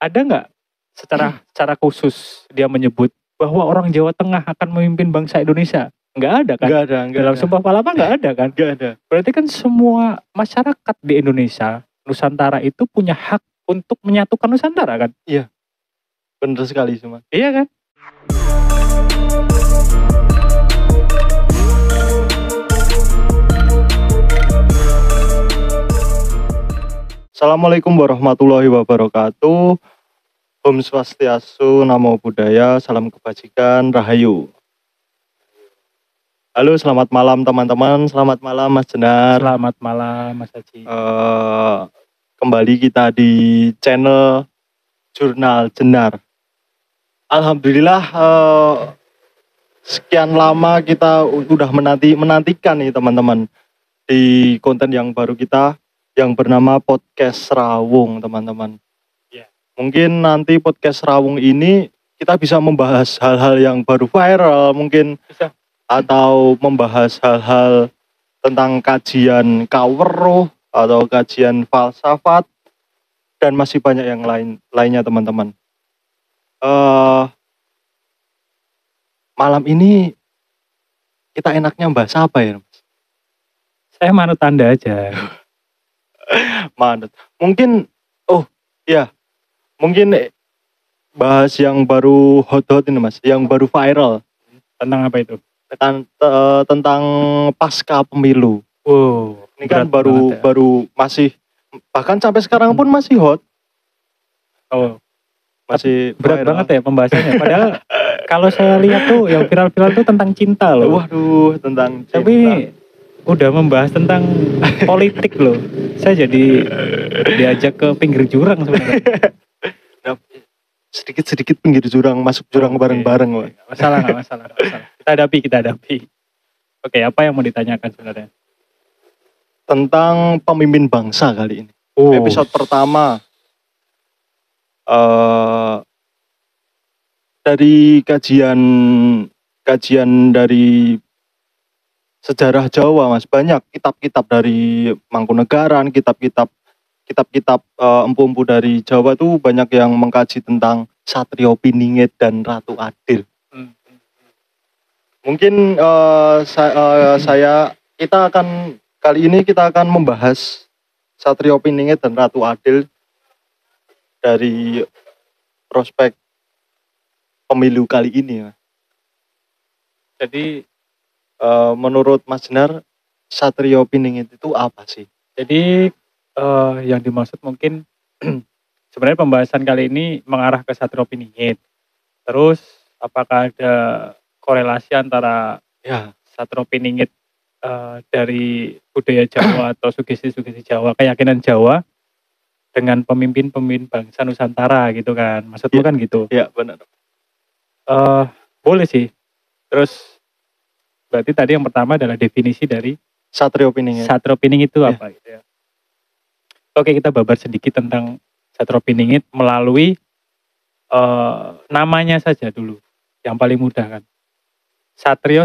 ada nggak secara khusus dia menyebut bahwa orang Jawa Tengah akan memimpin bangsa Indonesia? Nggak ada kan? Nggak ada. Dalam Sumpah Palapa nggak ada kan? Nggak ada. Berarti kan semua masyarakat di Indonesia, Nusantara itu punya hak untuk menyatukan Nusantara kan? Iya. Bener sekali cuma. Iya kan? Assalamualaikum warahmatullahi wabarakatuh. Om Swastiastu, Namo Buddhaya, salam kebajikan, Rahayu. Halo, selamat malam teman-teman, selamat malam Mas Jenar. Selamat malam Mas Haji. Kembali kita di channel Jurnal Jenar. Alhamdulillah, sekian lama kita udah menantikan nih teman-teman di konten yang baru kita yang bernama Podcast Rawung, teman-teman. Yeah. Mungkin nanti Podcast Rawung ini kita bisa membahas hal-hal yang baru viral mungkin Bisa. Atau membahas hal-hal tentang kajian kaweruh atau kajian falsafat dan masih banyak yang lainnya teman-teman. Malam ini kita enaknya bahas apa ya, Mas? Saya manut Anda aja. Manut. Mungkin mungkin bahas yang baru hot ini Mas, yang baru viral. Tentang apa itu? Tentang pasca pemilu. Ini kan baru masih, bahkan sampai sekarang pun masih hot. Masih berat viral. banget ya pembahasannya. Padahal kalau saya lihat tuh yang viral-viral tuh tentang cinta loh. Waduh, tentang cinta. Tapi udah membahas tentang politik loh. Saya jadi diajak ke pinggir jurang sebenarnya. Nah, sedikit pinggir jurang, masuk jurang bareng-bareng. Nggak masalah. Kita hadapi. Oke, apa yang mau ditanyakan sebenarnya? Tentang pemimpin bangsa kali ini. Episode pertama. Dari kajian dari sejarah Jawa Mas, banyak kitab-kitab dari Mangkunegaran, kitab-kitab empu-empu dari Jawa tuh banyak yang mengkaji tentang Satrio Piningit dan Ratu Adil. Mungkin kali ini kita akan membahas Satrio Piningit dan Ratu Adil dari prospek pemilu kali ini. Jadi menurut Mas Jenar, Satrio Piningit itu apa sih? Jadi yang dimaksud mungkin sebenarnya pembahasan kali ini mengarah ke Satrio Piningit. Terus apakah ada korelasi antara Satrio Piningit dari budaya Jawa atau sugesti-sugesti Jawa, keyakinan Jawa dengan pemimpin bangsa Nusantara gitu kan? Maksudmu kan gitu? Iya, benar. Boleh sih. Terus berarti tadi yang pertama adalah definisi dari Satrio Piningit. Satrio Piningit itu apa gitu ya. Oke, kita babar sedikit tentang Satrio Piningit melalui namanya saja dulu. Yang paling mudah kan. Satrio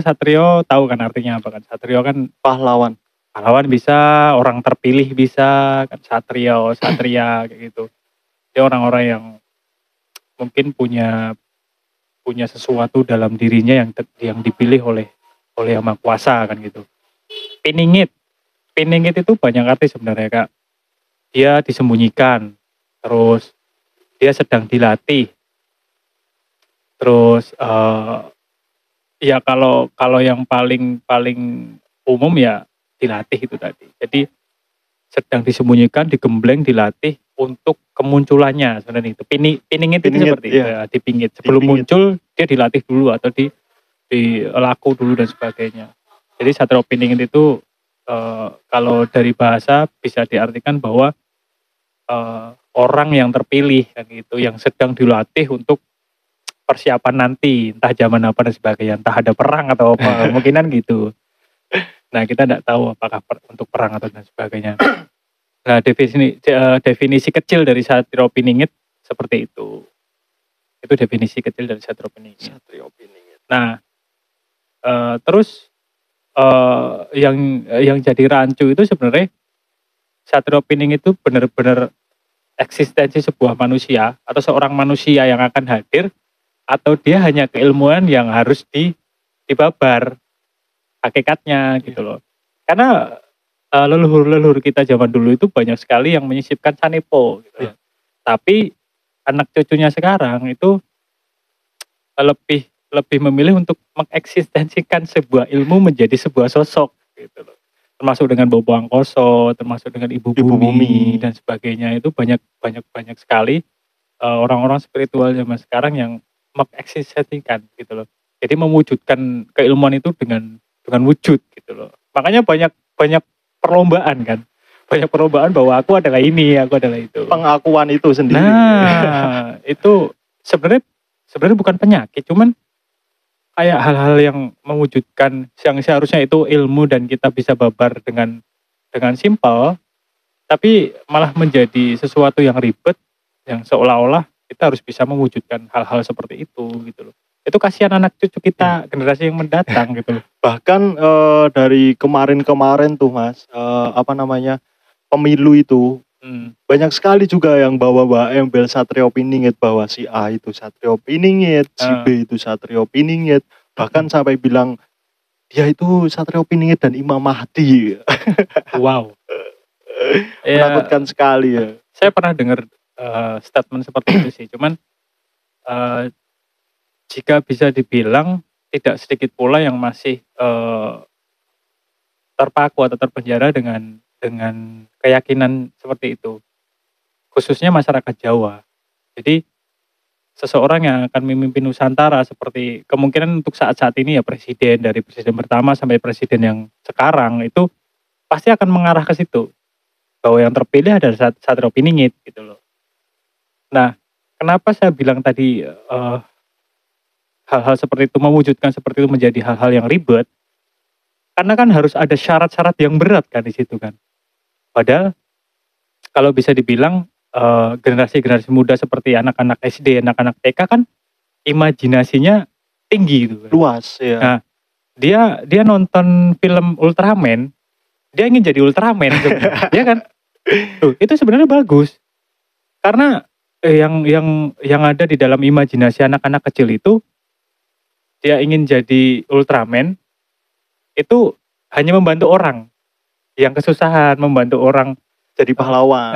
tahu kan artinya apa kan? Satrio kan pahlawan. Pahlawan bisa, orang terpilih bisa, kan satria kayak gitu. Dia orang-orang yang mungkin punya sesuatu dalam dirinya yang dipilih oleh Yang Maha Kuasa kan gitu. Piningit itu banyak arti sebenarnya Kak. Dia disembunyikan, terus dia sedang dilatih. Terus ya kalau yang paling umum ya dilatih itu tadi. Jadi sedang disembunyikan, digembleng, dilatih untuk kemunculannya sebenarnya itu. Piningit itu seperti itu ya, dipingit. Sebelum muncul dia dilatih dulu atau dilaku dulu dan sebagainya. Jadi Satrio Piningit itu kalau dari bahasa bisa diartikan bahwa orang yang terpilih kan gitu, yang sedang dilatih untuk persiapan nanti, entah zaman apa dan sebagainya, entah ada perang atau apa, kemungkinan gitu. Nah, kita tidak tahu apakah untuk perang atau dan sebagainya. Nah, definisi kecil dari Satrio Piningit seperti itu. Itu definisi kecil dari Satrio Piningit. Nah, terus yang jadi rancu itu sebenarnya Satrio Piningit itu benar-benar eksistensi sebuah manusia atau seorang manusia yang akan hadir, atau dia hanya keilmuan yang harus dibabar hakikatnya gitu loh. Karena leluhur-leluhur kita zaman dulu itu banyak sekali yang menyisipkan sanepo gitu. Iya. Tapi anak cucunya sekarang itu lebih lebih memilih untuk mengeksistensikan sebuah ilmu menjadi sebuah sosok gitu loh. Termasuk dengan Bobo Angkoso, termasuk dengan Ibu Ibu Bumi Bumi. dan sebagainya. Itu banyak sekali orang-orang spiritual zaman sekarang yang mengeksistensikan gitu loh. Jadi mewujudkan keilmuan itu dengan wujud gitu loh. Makanya banyak banyak perlombaan kan. Banyak perlombaan bahwa aku adalah ini, aku adalah itu. Pengakuan itu sendiri. Nah, itu sebenarnya bukan penyakit, cuman kayak hal-hal yang mewujudkan yang seharusnya itu ilmu dan kita bisa babar dengan simpel, tapi malah menjadi sesuatu yang ribet, yang seolah-olah kita harus bisa mewujudkan hal-hal seperti itu gitu loh. Itu kasihan anak cucu kita generasi yang mendatang gitu loh. Bahkan dari kemarin-kemarin tuh Mas, pemilu itu banyak sekali juga yang bawa embel Satrio Piningit, bahwa si A itu Satrio Piningit, si B itu Satrio Piningit, bahkan sampai bilang dia itu Satrio Piningit dan Imam Mahdi. Wow. Menakutkan sekali ya. Saya pernah dengar statement seperti itu sih, cuman jika bisa dibilang tidak sedikit pula yang masih terpaku atau terpenjara dengan keyakinan seperti itu, khususnya masyarakat Jawa. Jadi seseorang yang akan memimpin Nusantara seperti kemungkinan untuk saat-saat ini ya presiden, dari presiden pertama sampai presiden yang sekarang itu pasti akan mengarah ke situ, bahwa yang terpilih adalah Satrio Piningit gitu loh. Nah, kenapa saya bilang tadi hal-hal seperti itu, mewujudkan seperti itu menjadi hal-hal yang ribet? Karena kan harus ada syarat-syarat yang berat kan di situ kan. Padahal kalau bisa dibilang generasi-generasi muda seperti anak-anak SD, anak-anak TK kan imajinasinya tinggi gitu kan. Luas ya. Nah, dia nonton film Ultraman, dia ingin jadi Ultraman sebenarnya, ya kan? Tuh, itu sebenarnya bagus. Karena yang ada di dalam imajinasi anak-anak kecil itu, dia ingin jadi Ultraman itu hanya membantu orang yang kesusahan, membantu orang jadi pahlawan.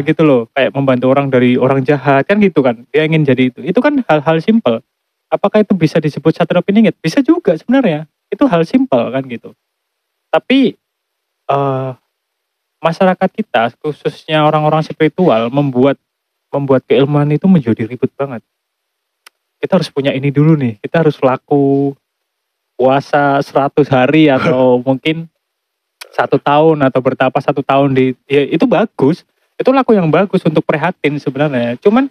Gitu loh, kayak membantu orang dari orang jahat kan gitu kan. Dia ingin jadi itu. Itu kan hal-hal simpel. Apakah itu bisa disebut Satrio Piningit? Bisa juga sebenarnya. Itu hal simpel kan gitu. Tapi masyarakat kita, khususnya orang-orang spiritual, membuat keilmuan itu menjadi ribet banget. Kita harus punya ini dulu nih. Kita harus laku puasa 100 hari atau mungkin 1 tahun atau bertapa 1 tahun ya itu bagus, itu laku yang bagus untuk prihatin sebenarnya. Cuman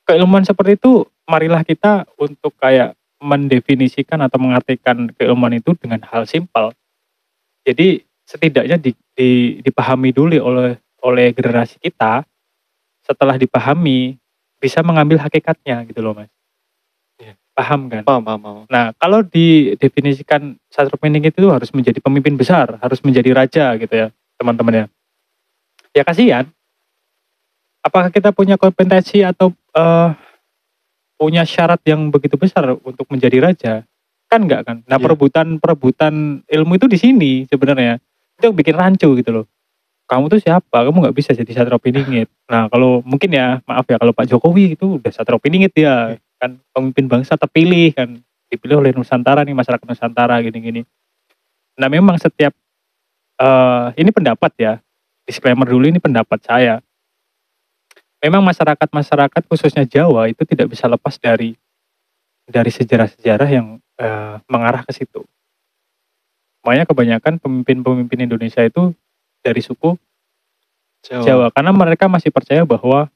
keilmuan seperti itu, marilah kita untuk kayak mendefinisikan atau mengartikan keilmuan itu dengan hal simpel. Jadi setidaknya dipahami dulu oleh generasi kita. Setelah dipahami bisa mengambil hakikatnya gitu loh Mas. Paham kan? Paham. Nah, kalau didefinisikan Satrio Piningit itu harus menjadi pemimpin besar, harus menjadi raja gitu ya, teman-teman ya. Ya kasihan. Apakah kita punya kompetensi atau punya syarat yang begitu besar untuk menjadi raja? Kan enggak kan? Nah, perebutan ilmu itu di sini sebenarnya. Itu yang bikin rancu gitu loh. Kamu tuh siapa? Kamu nggak bisa jadi Satrio Piningit. Nah, kalau mungkin ya, maaf ya, kalau Pak Jokowi itu udah Satrio Piningit dia. Kan pemimpin bangsa terpilih kan, dipilih oleh Nusantara nih, masyarakat Nusantara gini-gini. Nah memang setiap ini pendapat ya, disclaimer dulu, ini pendapat saya. Memang masyarakat khususnya Jawa itu tidak bisa lepas dari sejarah-sejarah yang mengarah ke situ. Makanya kebanyakan pemimpin Indonesia itu dari suku Jawa, karena mereka masih percaya bahwa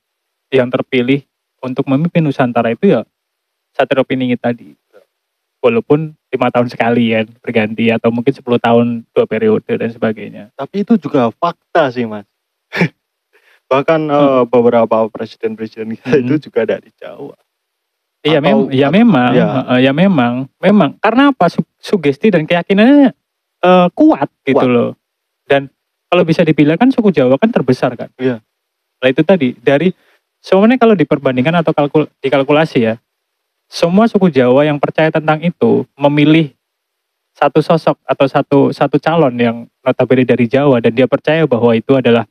yang terpilih untuk memimpin Nusantara itu ya Satrio Piningit tadi. Walaupun 5 tahun sekali ya berganti, atau mungkin 10 tahun 2 periode dan sebagainya. Tapi itu juga fakta sih Mas. Bahkan beberapa presiden-presiden kita itu juga dari Jawa. Memang. Karena apa? Sugesti dan keyakinannya kuat gitu loh. Dan kalau bisa dibilang kan suku Jawa kan terbesar kan. Iya. Nah itu tadi dari sebenarnya kalau diperbandingkan atau dikalkulasi ya, semua suku Jawa yang percaya tentang itu memilih satu sosok atau satu calon yang notabene dari Jawa dan dia percaya bahwa itu adalah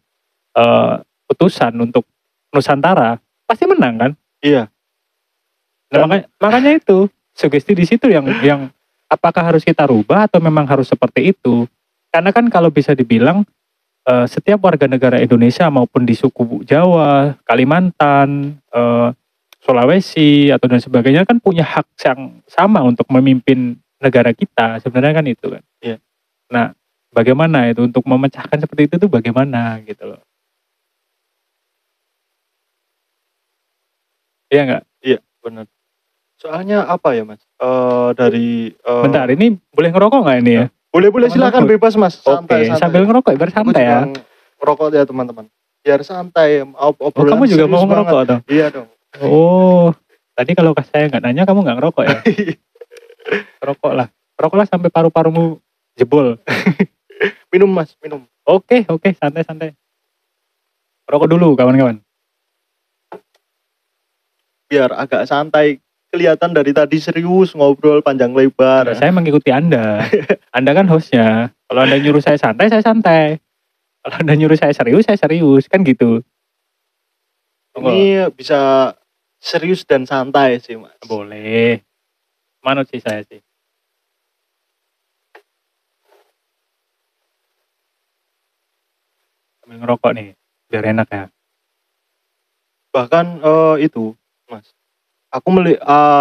utusan untuk Nusantara, pasti menang kan? Iya. Nah, makanya itu sugesti di situ yang apakah harus kita rubah atau memang harus seperti itu? Karena kan kalau bisa dibilang setiap warga negara Indonesia maupun di suku Jawa, Kalimantan, Sulawesi atau dan sebagainya kan punya hak yang sama untuk memimpin negara kita, sebenarnya kan itu kan. Iya. Nah, bagaimana itu untuk memecahkan seperti itu tuh bagaimana gitu loh. Iya nggak? Iya, benar. Soalnya apa ya Mas? Dari Bentar, ini boleh ngerokok nggak ini ya? Boleh silakan bebas Mas. Oke, sambil ngerokok biar santai ya. Ngerokok ya teman-teman. Biar santai. Kamu juga mau ngerokok atau? Iya dong. Oh, tadi kalau saya nggak nanya kamu nggak ngerokok ya? Rokoklah sampai paru-parumu jebol. Minum Mas, minum. Oke, santai. Rokok dulu kawan-kawan. Biar agak santai. Kelihatan dari tadi serius ngobrol panjang lebar. Nah, saya mengikuti Anda. Anda kan hostnya. Kalau Anda nyuruh saya santai, saya santai. Kalau Anda nyuruh saya serius, kan gitu. Ini bisa serius dan santai sih Mas. Boleh. Manut sih saya sih. Sambil ngerokok nih, biar enak ya. Bahkan itu Mas.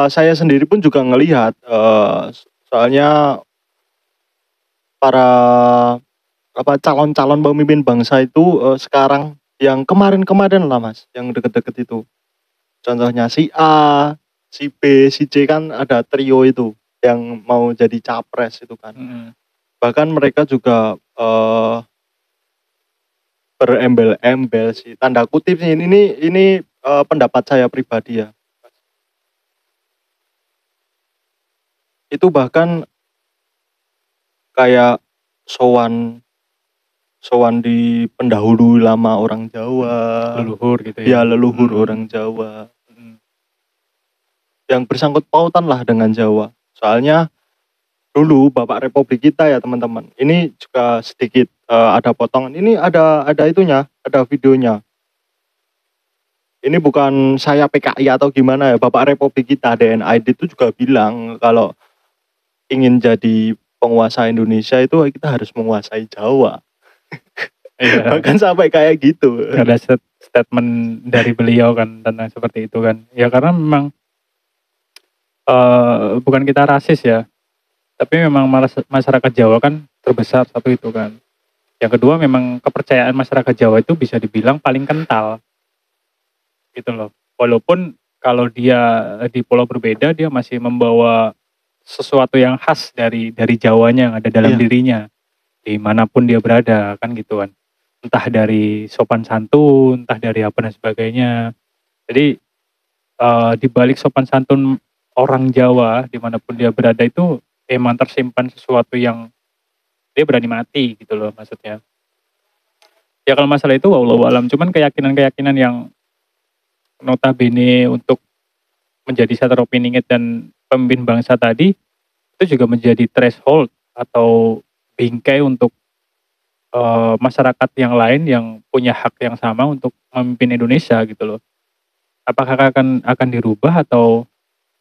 Saya sendiri pun juga ngelihat soalnya para calon-calon pemimpin bangsa itu sekarang yang kemarin lah Mas, yang deket-deket itu. Contohnya si A, si B, si C kan ada trio itu yang mau jadi capres itu kan. Bahkan mereka juga berembel-embel sih, tanda kutip sih ini pendapat saya pribadi ya. Itu bahkan kayak sowan di pendahulu lama orang Jawa, leluhur gitu ya. Ya leluhur orang Jawa. Yang bersangkut pautan lah dengan Jawa. Soalnya dulu Bapak Republik kita ya teman-teman. Ini juga sedikit ada potongan. Ini ada itunya, ada videonya. Ini bukan saya PKI atau gimana ya. Bapak Republik kita DNID itu juga bilang kalau ingin jadi penguasa Indonesia itu kita harus menguasai Jawa. Iya. Bahkan sampai kayak gitu. Ada statement dari beliau kan tentang seperti itu kan. Ya karena memang bukan kita rasis ya. Tapi memang masyarakat Jawa kan terbesar satu itu kan. Yang kedua memang kepercayaan masyarakat Jawa itu bisa dibilang paling kental. Gitu loh. Walaupun kalau dia di pulau berbeda dia masih membawa sesuatu yang khas dari Jawanya yang ada dalam dirinya dimanapun dia berada kan gitu kan, entah dari sopan santun, entah dari apa dan sebagainya. Jadi di balik sopan santun orang Jawa dimanapun dia berada itu emang tersimpan sesuatu yang dia berani mati gitu loh maksudnya. Ya kalau masalah itu wallahu alam, cuman keyakinan yang notabene untuk menjadi Satropiningit dan pemimpin bangsa tadi itu juga menjadi threshold atau bingkai untuk masyarakat yang lain yang punya hak yang sama untuk memimpin Indonesia gitu loh. Apakah akan dirubah atau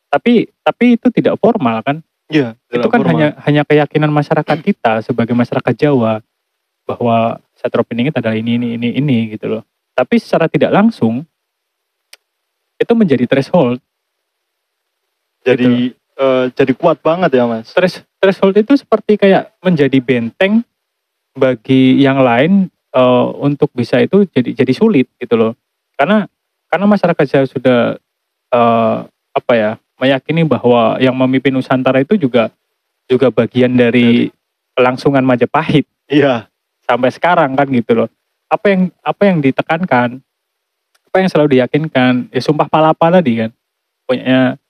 tapi itu tidak formal kan? Iya, Itu kan hanya keyakinan masyarakat kita sebagai masyarakat Jawa bahwa Satropiningit adalah ini gitu loh. Tapi secara tidak langsung itu menjadi threshold. Jadi jadi kuat banget ya Mas. Threshold itu seperti kayak menjadi benteng bagi yang lain untuk bisa itu jadi sulit gitu loh. Karena masyarakat Jawa sudah meyakini bahwa yang memimpin Nusantara itu juga bagian dari kelangsungan Majapahit. Iya. Sampai sekarang kan gitu loh. Apa yang ditekankan, apa yang selalu diyakinkan, ya Sumpah Palapa tadi kan, punyanya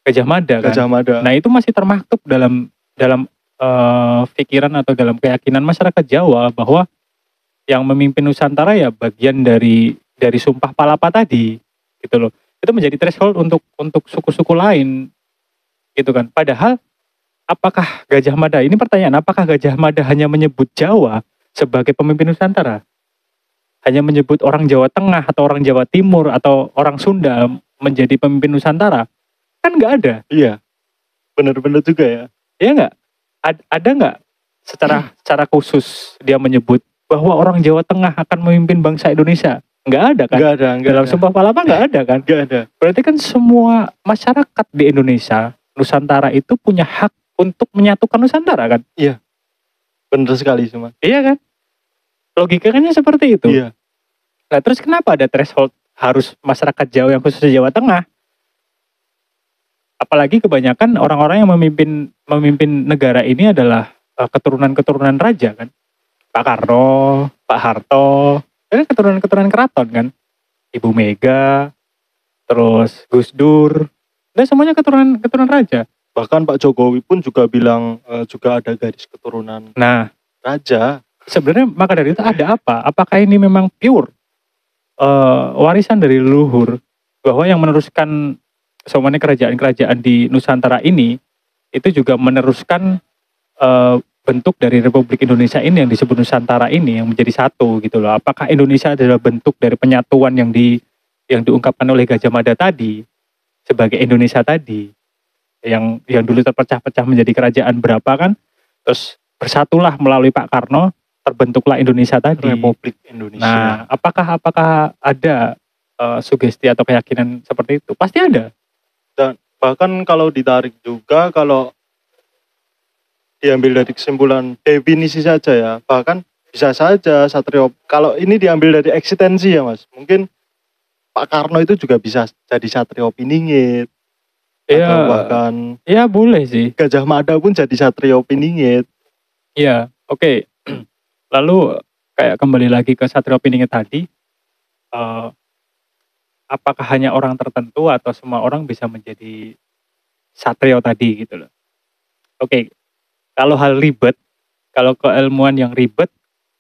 Gajah Mada kan. Gajah Mada. Nah itu masih termaktub dalam pikiran atau dalam keyakinan masyarakat Jawa bahwa yang memimpin Nusantara ya bagian dari Sumpah Palapa tadi gitu loh. Itu menjadi threshold untuk suku-suku lain gitu kan. Padahal apakah Gajah Mada, ini pertanyaan, apakah Gajah Mada hanya menyebut Jawa sebagai pemimpin Nusantara? Hanya menyebut orang Jawa Tengah atau orang Jawa Timur atau orang Sunda menjadi pemimpin Nusantara? Kan nggak ada. Iya, benar-benar juga ya. Ya nggak? Ada nggak secara khusus dia menyebut bahwa orang Jawa Tengah akan memimpin bangsa Indonesia? Nggak ada kan? Nggak Dalam ada. Sumpah Palapa nggak ada kan? Nggak ada. Berarti kan semua masyarakat di Indonesia, Nusantara itu punya hak untuk menyatukan Nusantara kan? Benar sekali cuma. Iya kan? Logikanya seperti itu. Iya. Nah terus kenapa ada threshold harus masyarakat Jawa yang khususnya Jawa Tengah? Apalagi kebanyakan orang-orang yang memimpin negara ini adalah keturunan-keturunan raja kan? Pak Karno, Pak Harto, ini keturunan-keturunan keraton kan? Ibu Mega, terus Gus Dur, dan semuanya keturunan raja. Bahkan Pak Jokowi pun juga bilang juga ada garis keturunan Nah, raja. sebenarnya maka dari itu ada apa? Apakah ini memang pure warisan dari leluhur bahwa yang meneruskan semuanya kerajaan-kerajaan di Nusantara ini itu juga meneruskan bentuk dari Republik Indonesia ini yang disebut Nusantara ini yang menjadi satu gitu loh. Apakah Indonesia adalah bentuk dari penyatuan yang diungkapkan oleh Gajah Mada tadi sebagai Indonesia tadi yang dulu terpecah-pecah menjadi kerajaan berapa kan, terus bersatulah melalui Pak Karno, terbentuklah Indonesia tadi. Republik Indonesia. Nah, apakah ada sugesti atau keyakinan seperti itu? Pasti ada. Dan bahkan kalau ditarik juga, kalau diambil dari kesimpulan definisi saja ya, bahkan bisa saja Satrio, kalau ini diambil dari eksistensi ya Mas, mungkin Pak Karno itu juga bisa jadi Satrio Piningit. Iya. Atau bahkan Ya boleh sih. Gajah Mada pun jadi Satrio Piningit. Iya, oke. Lalu kayak kembali lagi ke Satrio Piningit tadi, apakah hanya orang tertentu atau semua orang bisa menjadi Satrio tadi gitu loh. Oke, kalau hal ribet, kalau keilmuan yang ribet,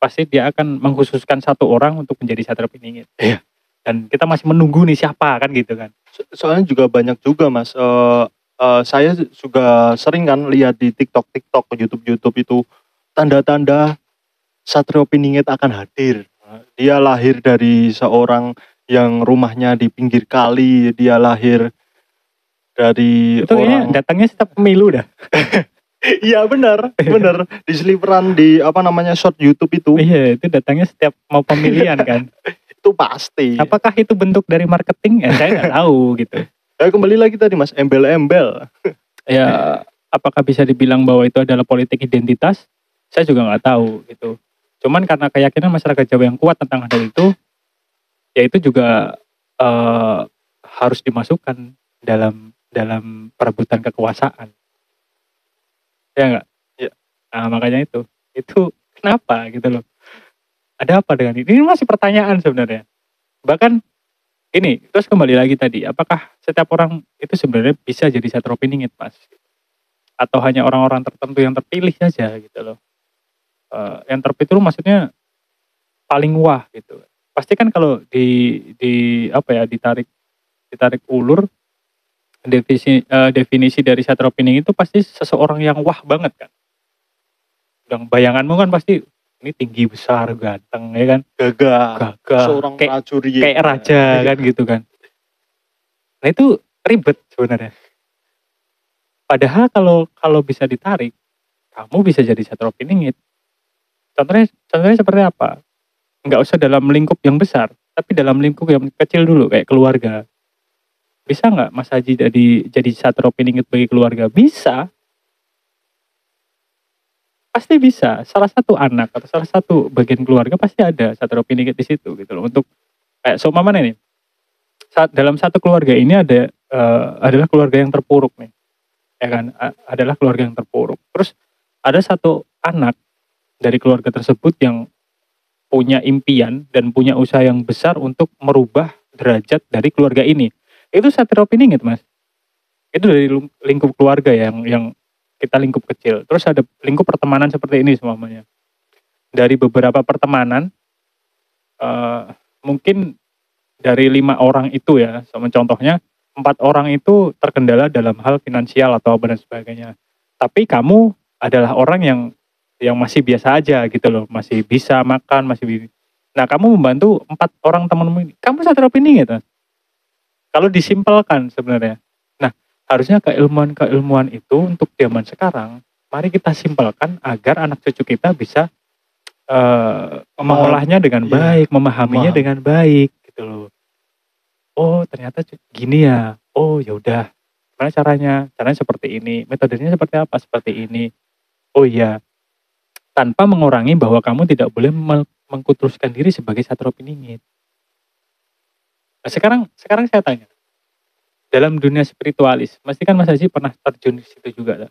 pasti dia akan mengkhususkan satu orang untuk menjadi Satrio Piningit. Iya. Dan kita masih menunggu nih siapa kan gitu kan. Soalnya juga banyak juga Mas, saya juga sering kan lihat di TikTok, YouTube itu tanda-tanda Satrio Piningit akan hadir. Dia lahir dari seorang yang rumahnya di pinggir kali, dia lahir dari Itu kayaknya orang. datangnya setiap pemilu dah. Iya benar, di seliveran di apa namanya short YouTube itu. Iya, itu datangnya setiap mau pemilihan kan. Itu pasti. Apakah itu bentuk dari marketing? Ya saya nggak tahu gitu. Kembali lagi tadi Mas, embel-embel. Ya, apakah bisa dibilang bahwa itu adalah politik identitas? Saya juga nggak tahu gitu. Cuman karena keyakinan masyarakat Jawa yang kuat tentang hal itu, ya itu juga harus dimasukkan dalam perebutan kekuasaan. Ya nggak? Ya. Nah makanya itu kenapa gitu loh? Ada apa dengan ini? Ini masih pertanyaan sebenarnya. Bahkan ini terus kembali lagi tadi, apakah setiap orang itu sebenarnya bisa jadi Satrio Piningit Mas? Atau hanya orang-orang tertentu yang terpilih saja gitu loh? Yang terpilih maksudnya paling wah gitu. Pasti kan kalau ditarik ulur definisi dari Satrio Piningit itu pasti seseorang yang wah banget kan. Dan bayanganmu kan pasti ini tinggi besar ganteng ya kan, Gagah. gagah Seorang prajurit. kayak raja kan gitu kan. Nah itu ribet sebenarnya. Padahal kalau bisa ditarik, kamu bisa jadi Satrio Piningit. Contohnya seperti apa? Nggak usah dalam lingkup yang besar, tapi dalam lingkup yang kecil dulu kayak keluarga. Bisa nggak Mas Haji jadi Satrio Piningit bagi keluarga? Bisa. Pasti bisa. Salah satu anak atau salah satu bagian keluarga pasti ada Satrio Piningit di situ gitu loh. Untuk kayak seumpamanya nih, dalam satu keluarga ini adalah keluarga yang terpuruk nih, ya kan? Adalah keluarga yang terpuruk. Terus ada satu anak dari keluarga tersebut yang punya impian dan punya usaha yang besar untuk merubah derajat dari keluarga ini. Itu Satrio Piningit Mas. Itu dari lingkup keluarga yang kita lingkup kecil. Terus ada lingkup pertemanan seperti ini semuanya. Dari beberapa pertemanan mungkin dari 5 orang itu ya, sama contohnya 4 orang itu terkendala dalam hal finansial atau apa dan sebagainya. Tapi kamu adalah orang yang masih biasa aja gitu loh, masih bisa makan, nah kamu membantu 4 orang temanmu ini, kamu satria piningit Mas. Kalau disimpelkan sebenarnya. Nah, harusnya keilmuan-keilmuan itu untuk zaman sekarang, mari kita simpelkan agar anak cucu kita bisa mengolahnya dengan baik, memahaminya dengan baik gitu loh. Oh, ternyata gini ya. Oh, ya udah. Gimana caranya? Caranya seperti ini. Metodenya seperti apa? Seperti ini. Oh iya. Tanpa mengurangi bahwa kamu tidak boleh mengkultuskan diri sebagai satria piningit. Nah, sekarang saya tanya. Dalam dunia spiritualis, mesti kan Mas Haji pernah terjun di situ juga.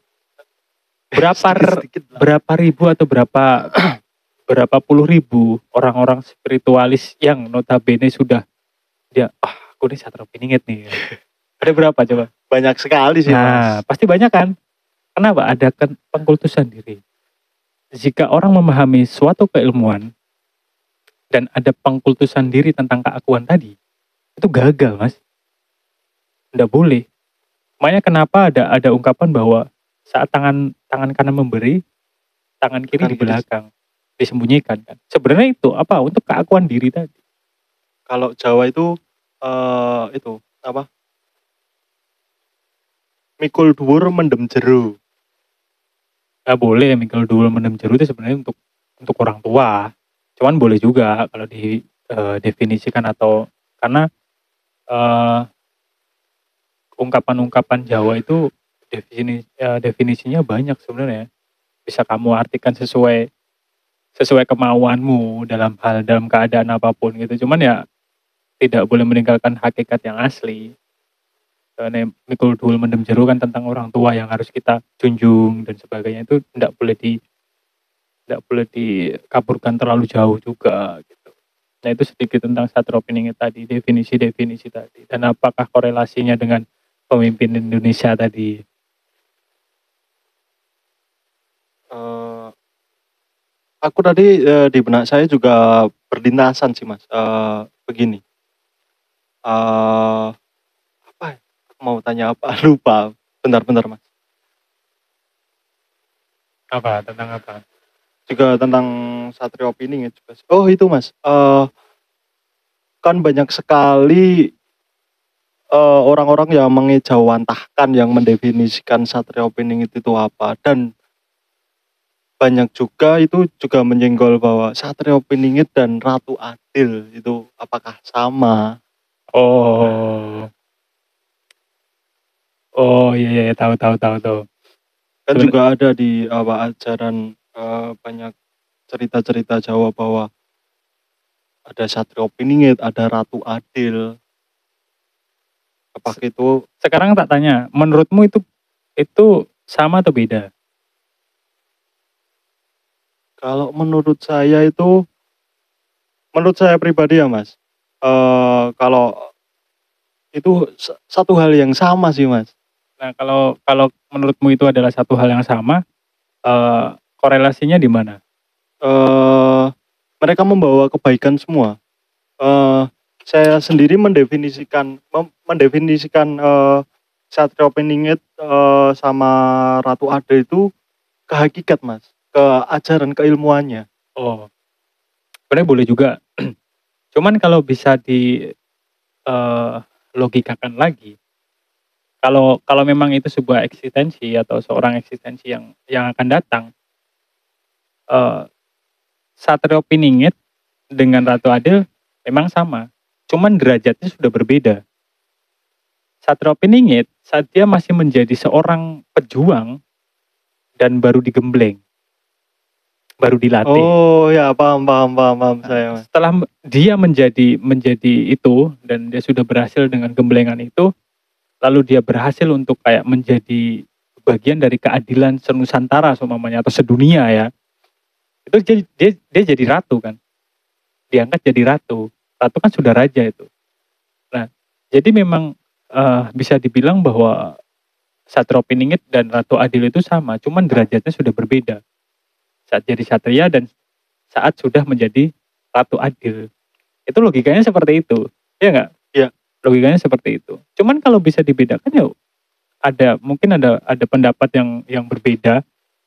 Berapa ribu atau berapa puluh ribu orang-orang spiritualis yang notabene sudah aku ini satria piningit nih. Ada berapa coba? Banyak sekali sih Mas. Pasti banyak kan? Kenapa? Ada pengkultusan diri. Jika orang memahami suatu keilmuan dan ada pengkultusan diri tentang keakuan tadi, itu gagal Mas. Tidak boleh. Makanya kenapa ada ungkapan bahwa saat tangan kanan memberi, tangan kiri di belakang, disembunyikan kan. Sebenarnya itu apa? Untuk keakuan diri tadi. Kalau Jawa itu apa? Mikul dhuwur mendem jero. Nggak boleh mikul dhuwur mendem jero itu sebenarnya untuk orang tua. Cuman boleh juga kalau didefinisikan atau karena ungkapan-ungkapan Jawa itu definisinya banyak sebenarnya. Bisa kamu artikan sesuai kemauanmu dalam keadaan apapun gitu. Cuman ya tidak boleh meninggalkan hakikat yang asli. Karena mikul dhuwur mendem jero kan tentang orang tua yang harus kita junjung dan sebagainya, itu tidak boleh dikaburkan terlalu jauh juga gitu. Nah, itu sedikit tentang satria piningit tadi, definisi tadi, dan apakah korelasinya dengan pemimpin Indonesia tadi. Aku tadi di benak saya juga berlintasan sih Mas, begini. Apa ya? Mau tanya apa? Lupa. Bentar Mas. Apa? Tentang apa? Juga tentang satria piningit juga. Oh itu Mas, kan banyak sekali orang-orang yang mengejawantahkan, yang mendefinisikan satria piningit itu apa, dan banyak juga itu juga menyenggol bahwa satria piningit dan ratu adil itu apakah sama? Oh iya, tahu. Kan juga ada di ajaran banyak cerita-cerita Jawa bahwa ada satria piningit, ada ratu adil. Apakah itu? Sekarang tak tanya, menurutmu itu sama atau beda? Kalau menurut saya pribadi ya Mas, kalau itu satu hal yang sama sih Mas. Nah, kalau menurutmu itu adalah satu hal yang sama, korelasinya di mana? Mereka membawa kebaikan semua. Saya sendiri mendefinisikan satria piningit sama ratu adil itu ke hakikat Mas, ke ajaran keilmuannya. Oh, sebenarnya boleh juga. Cuman kalau bisa di logikakan lagi, kalau memang itu sebuah eksistensi atau seorang eksistensi yang akan datang, satria piningit dengan ratu adil memang sama, cuman derajatnya sudah berbeda. Satria piningit saat dia masih menjadi seorang pejuang dan baru digembleng, baru dilatih. Oh ya, paham saya. Setelah dia menjadi itu dan dia sudah berhasil dengan gemblengan itu, lalu dia berhasil untuk kayak menjadi bagian dari keadilan senusantara semuanya atau sedunia ya. Itu dia jadi ratu kan. Diangkat jadi ratu. Ratu kan sudah raja itu. Nah, jadi memang bisa dibilang bahwa satria piningit dan ratu adil itu sama, cuman derajatnya sudah berbeda. Saat jadi satria dan saat sudah menjadi ratu adil. Itu logikanya seperti itu, ya nggak? Iya. Logikanya seperti itu. Cuman kalau bisa dibedakan ya mungkin ada pendapat yang berbeda,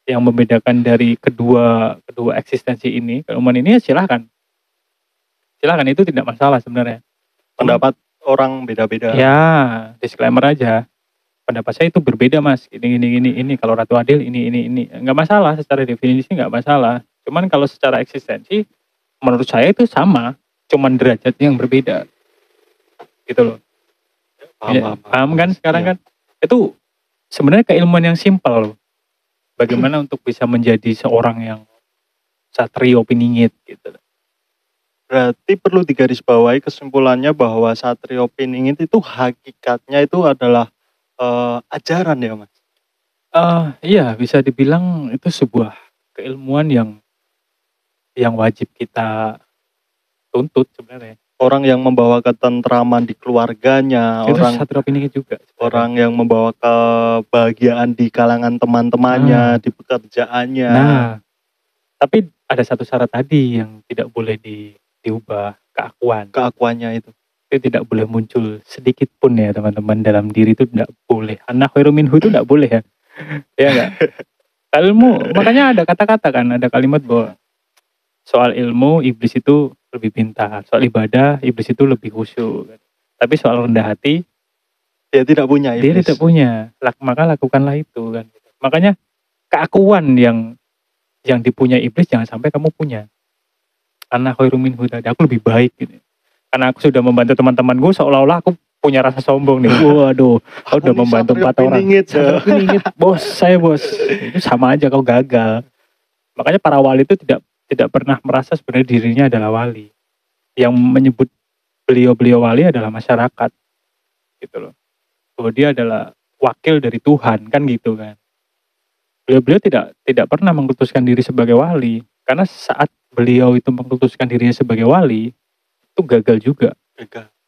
yang membedakan dari kedua kedua eksistensi ini, keilmuan ini ya silahkan. Silahkan, itu tidak masalah sebenarnya. Cuman, Pendapat orang beda-beda. ya disclaimer aja. Pendapat saya itu berbeda mas, ini. Kalau Ratu Adil ini. Nggak masalah, secara definisi nggak masalah. Cuman kalau secara eksistensi, menurut saya itu sama. Cuman derajatnya yang berbeda. Gitu loh. Paham kan sekarang Iya. kan? Itu sebenarnya keilmuan yang simpel loh. Bagaimana untuk bisa menjadi seorang yang satrio piningit gitu. Berarti perlu digarisbawahi kesimpulannya bahwa Satrio Piningit itu hakikatnya itu adalah ajaran ya mas? Iya bisa dibilang itu sebuah keilmuan yang wajib kita tuntut sebenarnya. Orang yang membawa ketentraman di keluarganya, Itu orang satrio piningit juga sebenarnya. orang yang membawa kebahagiaan di kalangan teman-temannya, di pekerjaannya. Nah, tapi ada satu syarat tadi yang tidak boleh diubah, keakuan. Keakuannya itu. Itu tidak boleh muncul sedikit pun ya teman-teman, dalam diri itu tidak boleh. Anak khairu minhu itu tidak boleh ya. Ya enggak? Ilmu, makanya ada kata-kata kan, ada kalimat bahwa soal ilmu iblis itu lebih pintar, soal ibadah iblis itu lebih khusyuk. Tapi soal rendah hati Dia tidak punya dia iblis. tidak punya. Maka lakukanlah itu kan. Makanya keakuan yang dipunya iblis jangan sampai kamu punya. Karena khairu minhu tadi, aku lebih baik gitu. Karena aku sudah membantu teman-temanku, seolah-olah aku punya rasa sombong nih. Waduh, aku udah membantu 4 orang. Satrio piningit, bos, saya bos. Itu sama aja kau gagal. Makanya para wali itu tidak pernah merasa sebenarnya dirinya adalah wali. Yang menyebut beliau-beliau wali adalah masyarakat. Gitu loh. Bahwa dia adalah wakil dari Tuhan, kan gitu kan. Beliau-beliau tidak pernah mengkultuskan diri sebagai wali. Karena saat beliau itu mengkultuskan dirinya sebagai wali, itu gagal juga.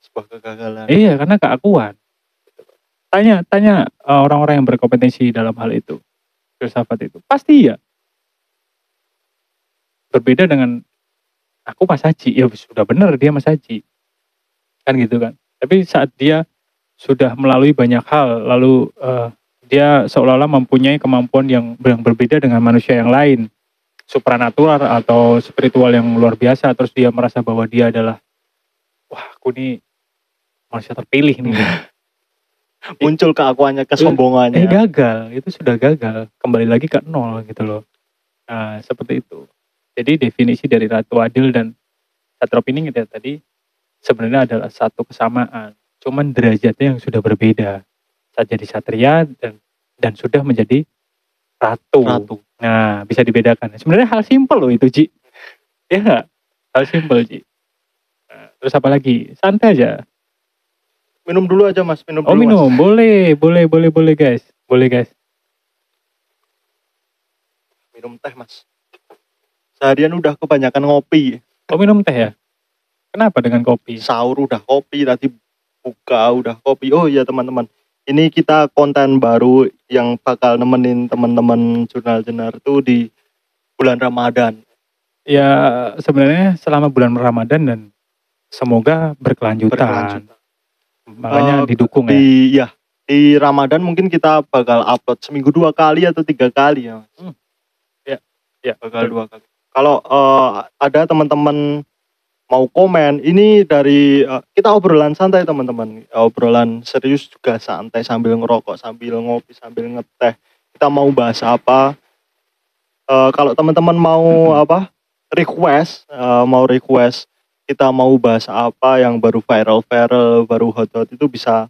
Sebuah kegagalan. Iya, karena keakuan. Tanya orang-orang yang berkompetensi dalam hal itu, filsafat itu, pasti ya. Berbeda dengan aku Mas Haji, ya sudah benar dia Mas Haji. Kan gitu kan. Tapi saat dia sudah melalui banyak hal, lalu dia seolah-olah mempunyai kemampuan yang berbeda dengan manusia yang lain. Supranatural atau spiritual yang luar biasa, terus dia merasa bahwa dia adalah, wah aku nih manusia terpilih nih. Muncul keakuannya, kesombongannya. Gagal, itu sudah gagal, kembali lagi ke nol gitu loh. Nah seperti itu. Jadi definisi dari Ratu Adil dan Satrio Piningit ya tadi sebenarnya adalah satu kesamaan, cuman derajatnya yang sudah berbeda. Saat jadi satria dan sudah menjadi ratu. Nah bisa dibedakan. Sebenarnya hal simpel loh itu Ji. Ya nggak? Hal simpel Ji. Nah, terus apa lagi? Santai aja. Minum dulu aja mas, minum dulu. Oh minum, mas. boleh guys. Boleh guys. Minum teh mas. Seharian udah kebanyakan ngopi. Oh minum teh ya? Kenapa dengan kopi? Sahur udah kopi, tadi buka udah kopi. Oh iya teman-teman, ini kita konten baru yang bakal nemenin teman-teman jurnal jenar tuh di bulan Ramadan. Ya sebenarnya selama bulan Ramadan dan semoga berkelanjutan. Makanya didukung ya. Di Ramadan mungkin kita bakal upload seminggu 2 kali atau 3 kali ya. Ya bakal 2 kali. Kalau ada teman-teman mau komen, ini dari kita obrolan santai teman-teman, obrolan serius juga santai sambil ngerokok, sambil ngopi, sambil ngeteh. Kita mau bahas apa? Kalau teman-teman mau request kita mau bahas apa yang baru viral, baru hot itu bisa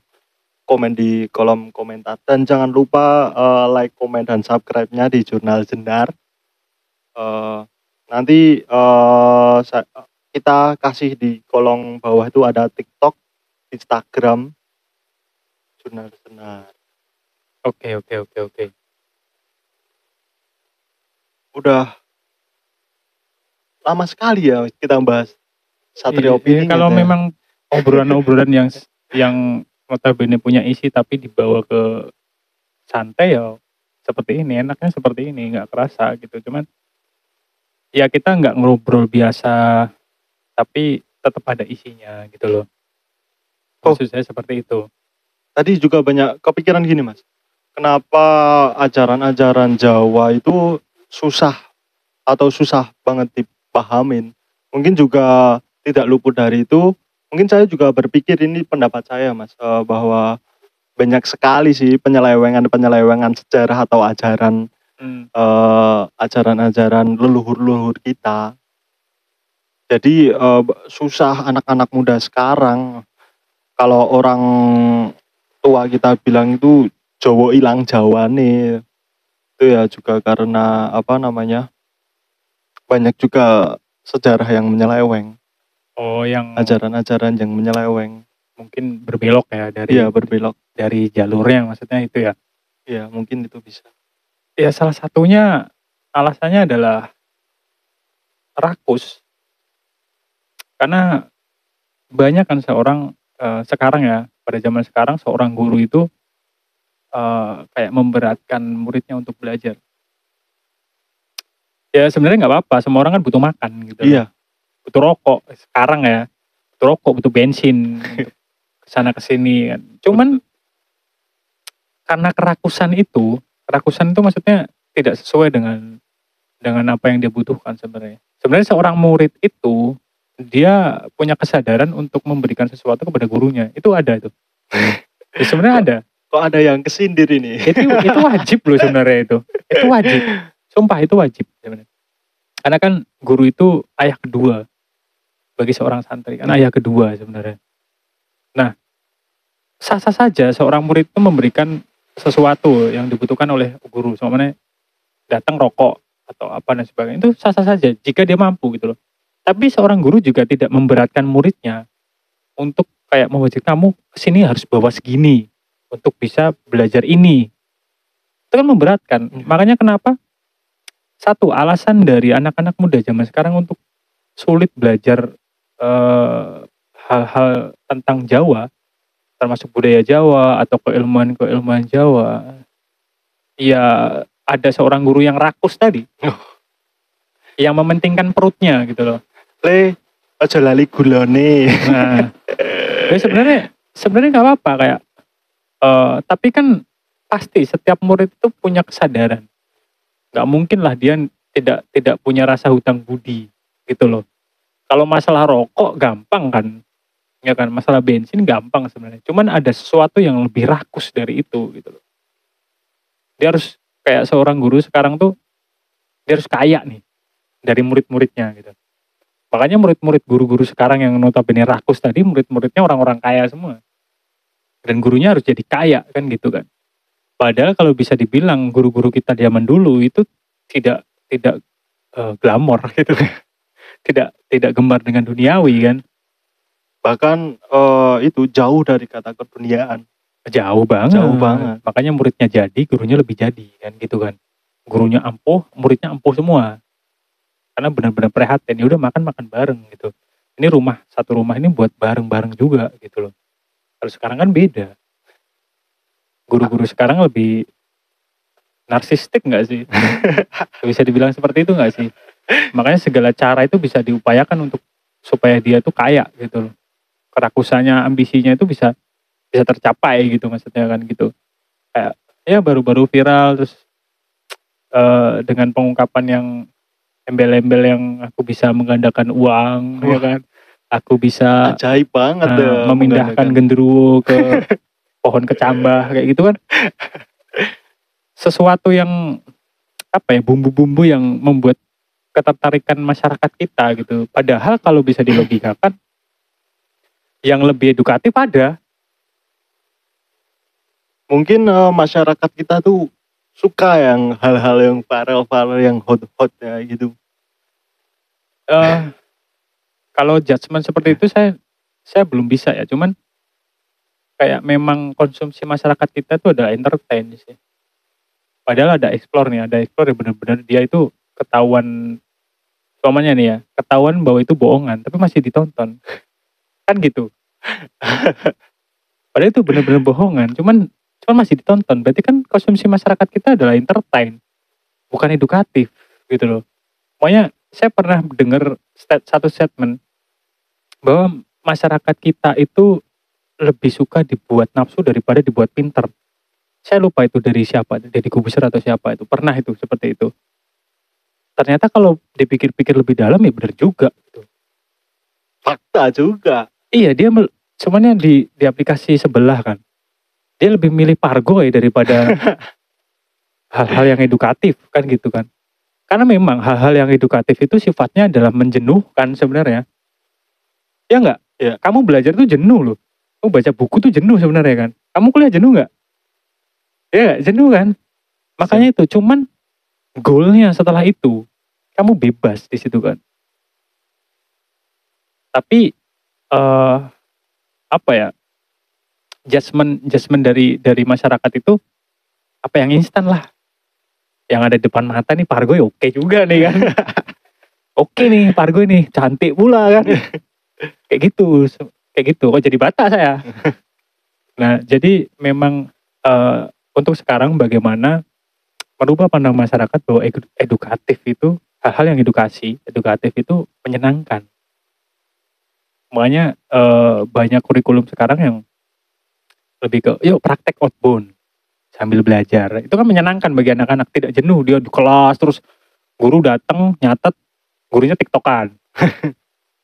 komen di kolom komentar. Dan jangan lupa like, komen, dan subscribe-nya di Jurnal Jenar. Nanti kita kasih di kolom bawah itu ada TikTok, Instagram, Jurnal Jenar. Oke. Udah lama sekali ya kita bahas Satrio Piningit. Kalau memang obrolan-obrolan yang notabene punya isi tapi dibawa ke santai ya seperti ini, enaknya seperti ini, nggak kerasa gitu. Cuman ya kita nggak ngobrol biasa, tapi tetap ada isinya gitu loh. Oh. Maksud saya seperti itu. Tadi juga banyak kepikiran gini Mas, kenapa ajaran-ajaran Jawa itu susah atau susah banget dipahamin. Mungkin juga tidak luput dari itu, mungkin saya juga berpikir ini pendapat saya Mas, bahwa banyak sekali sih penyelewengan-penyelewengan sejarah atau ajaran ajaran-ajaran leluhur-leluhur kita. Jadi susah anak-anak muda sekarang, kalau orang tua kita bilang itu Jawa ilang Jawane, itu ya juga karena apa namanya, banyak juga sejarah yang menyeleweng, Oh, yang ajaran-ajaran yang menyeleweng. mungkin berbelok ya Iya, berbelok. dari jalurnya, maksudnya itu ya. Iya, mungkin itu bisa. Ya salah satunya alasannya adalah rakus. Karena banyak kan sekarang ya, pada zaman sekarang seorang guru itu kayak memberatkan muridnya untuk belajar. Ya sebenarnya nggak apa-apa, semua orang kan butuh makan gitu. Iya, Butuh rokok sekarang ya, butuh rokok, butuh bensin untuk kesana kesini kan. Cuman karena kerakusan itu maksudnya tidak sesuai dengan apa yang dia butuhkan sebenarnya. Sebenarnya seorang murid itu dia punya kesadaran untuk memberikan sesuatu kepada gurunya. Itu ada itu. Ya, sebenarnya ada. kok ada yang kesindir ini? Itu wajib loh sebenarnya itu. Itu wajib. Sumpah itu wajib sebenarnya. Karena kan guru itu ayah kedua bagi seorang santri, kan ayah kedua sebenarnya. Nah, sah-sah saja seorang murid itu memberikan sesuatu yang dibutuhkan oleh guru, soalnya datang rokok atau apa dan sebagainya, itu sah-sah saja jika dia mampu gitu loh. Tapi seorang guru juga tidak memberatkan muridnya untuk kayak mewajibkan kamu kesini harus bawa segini untuk bisa belajar ini. Itu kan memberatkan. Makanya kenapa? Satu alasan dari anak-anak muda zaman sekarang untuk sulit belajar hal-hal tentang Jawa, termasuk budaya Jawa atau keilmuan Jawa, ya ada seorang guru yang rakus tadi, yang mementingkan perutnya gitu loh. Aja lali gulone. Nah, ya sebenarnya nggak apa-apa kayak, tapi kan pasti setiap murid itu punya kesadaran. Nggak mungkin lah dia tidak punya rasa hutang budi gitu loh. Kalau masalah rokok gampang kan, ya kan, masalah bensin gampang sebenarnya. Cuman ada sesuatu yang lebih rakus dari itu gitu loh. Dia harus kayak seorang guru sekarang tuh dia harus kaya nih dari murid-muridnya gitu. Makanya murid-murid guru-guru sekarang yang notabene rakus tadi, murid-muridnya orang-orang kaya semua. Dan gurunya harus jadi kaya kan gitu kan. Padahal kalau bisa dibilang guru-guru kita zaman dulu itu tidak glamor gitu. tidak gemar dengan duniawi kan. Bahkan itu jauh dari kata keduniaan. Jauh banget. Jauh banget. Makanya muridnya jadi, gurunya lebih jadi kan gitu kan. Gurunya ampuh, muridnya ampuh semua. Karena benar-benar prihatin, ya udah makan bareng gitu. Ini satu rumah ini buat bareng-bareng juga gitu loh. Kalau sekarang kan beda. Guru-guru sekarang lebih narsistik nggak sih? Bisa dibilang seperti itu nggak sih? Makanya segala cara itu bisa diupayakan untuk supaya dia tuh kaya gitu loh. Kerakusannya, ambisinya itu bisa tercapai gitu maksudnya kan gitu. Kayak ya baru-baru viral terus dengan pengungkapan yang embel-embel yang aku bisa menggandakan uang, ya kan? Aku bisa Ajaib banget memindahkan genderuwo ke pohon kecambah kayak gitu kan. Sesuatu yang apa ya, bumbu-bumbu yang membuat ketertarikan masyarakat kita gitu. Padahal kalau bisa dilogikakan yang lebih edukatif ada. Mungkin masyarakat kita tuh suka yang hal-hal yang viral yang hot ya gitu. Kalau judgement seperti itu saya belum bisa ya. Cuman kayak memang konsumsi masyarakat kita tuh adalah entertain sih. Padahal ada explore yang benar-benar dia itu ketahuan, umpamanya nih ya, ketahuan bahwa itu bohongan tapi masih ditonton. Kan gitu. Padahal itu benar-benar bohongan, cuman masih ditonton. Berarti kan konsumsi masyarakat kita adalah entertain, bukan edukatif gitu loh. Pokoknya saya pernah dengar satu statement bahwa masyarakat kita itu lebih suka dibuat nafsu daripada dibuat pinter. Saya lupa itu dari siapa, dari Corbuzier atau siapa itu, pernah itu seperti itu. Ternyata kalau dipikir-pikir lebih dalam ya benar juga gitu. Fakta juga. Iya, dia semuanya di aplikasi sebelah kan. Dia lebih milih Pargoy daripada hal-hal yang edukatif kan gitu kan. Karena memang hal-hal yang edukatif itu sifatnya adalah menjenuhkan sebenarnya. Ya enggak? Iya. Kamu belajar tuh jenuh loh. Kamu baca buku tuh jenuh sebenarnya kan. Kamu kuliah jenuh enggak? Ya enggak? Jenuh kan? Makanya itu cuman goalnya setelah itu kamu bebas di situ kan. Tapi apa ya? Judgement dari masyarakat itu apa yang instan lah. Yang ada di depan mata nih Pargoy oke juga nih kan. Oke nih Pargoy nih, cantik pula kan. Kayak gitu. Kok jadi bata saya. Nah, jadi memang untuk sekarang bagaimana merubah pandang masyarakat bahwa edukatif itu hal-hal yang edukatif itu menyenangkan. Makanya banyak kurikulum sekarang yang lebih ke yuk praktek outbound sambil belajar. Itu kan menyenangkan bagi anak-anak, tidak jenuh dia di kelas terus guru datang nyatet, gurunya tiktokan.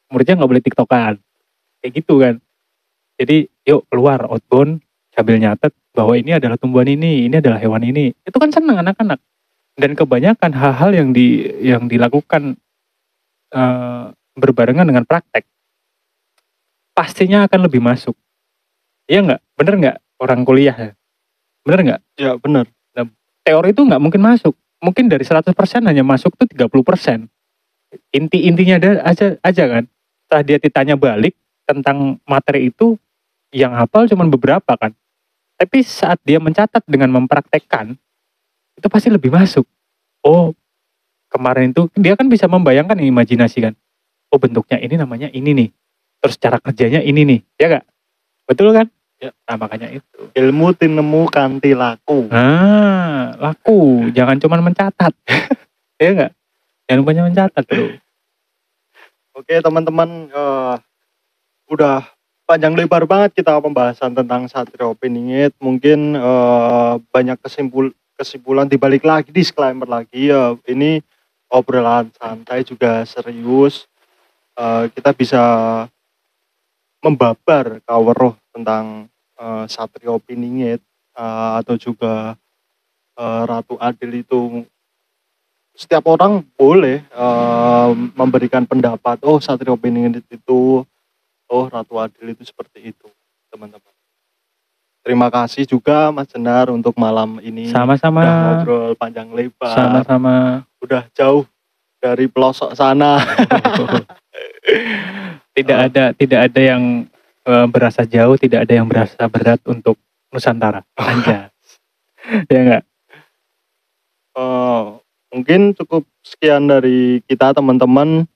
Muridnya nggak boleh tiktokan. Kayak gitu kan. Jadi yuk keluar outbound sambil nyatet bahwa ini adalah tumbuhan ini adalah hewan ini. Itu kan senang anak-anak. Dan kebanyakan hal-hal yang dilakukan berbarengan dengan praktek pastinya akan lebih masuk. Iya nggak? Bener nggak orang kuliah ya? Bener nggak? Ya benar. Nah, teori itu nggak mungkin masuk. Mungkin dari 100% hanya masuk tuh 30%. Intinya aja kan. Setelah dia ditanya balik tentang materi itu, yang hafal cuma beberapa kan. Tapi saat dia mencatat dengan mempraktekkan, itu pasti lebih masuk. Oh, kemarin itu dia kan bisa membayangkan imajinasi kan. Oh, bentuknya ini namanya ini nih. Terus cara kerjanya ini nih. Ya gak? Betul kan? Ya. Nah, makanya itu. Ilmu tinemu kanthi laku. Nah, laku. Jangan cuma mencatat. Ya gak? Jangan lupa mencatat bro. Oke teman-teman, udah panjang lebar banget kita pembahasan tentang Satrio Piningit. Mungkin banyak kesimpulan dibalik lagi, disclaimer lagi ya. Ini obrolan santai juga serius. Kita bisa membabar kaweruh tentang Satrio Piningit atau juga Ratu Adil itu. Setiap orang boleh memberikan pendapat, oh Satrio Piningit itu, oh Ratu Adil itu seperti itu, teman-teman. Terima kasih juga Mas Jenar untuk malam ini. Sama-sama. Udah ngobrol panjang lebar. Sama-sama. Udah jauh dari pelosok sana. Tidak ada yang berasa jauh, tidak ada yang berasa berat untuk Nusantara. Anjas. Ya enggak? Mungkin cukup sekian dari kita teman-teman.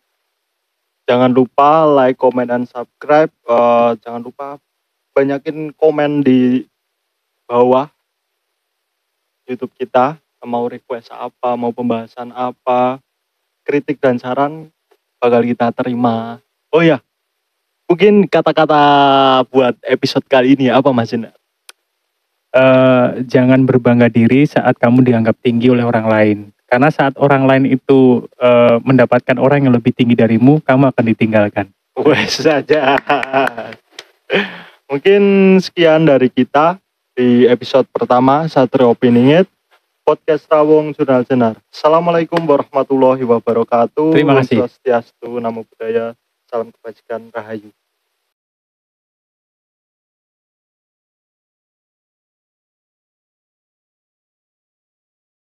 Jangan lupa like, comment, dan subscribe. Jangan lupa banyakin komen di bawah YouTube kita. Mau request apa, mau pembahasan apa, kritik dan saran bakal kita terima. Oh ya, mungkin kata-kata buat episode kali ini apa Mas Jenar? Jangan berbangga diri saat kamu dianggap tinggi oleh orang lain. Karena saat orang lain itu mendapatkan orang yang lebih tinggi darimu, kamu akan ditinggalkan. Wes saja. Mungkin sekian dari kita di episode pertama Satrio Piningit, podcast Rawong Jurnal Jenar. Assalamualaikum warahmatullahi wabarakatuh. Terima kasih. Swastiastu, Namo Buddhaya, salam kebajikan, rahayu.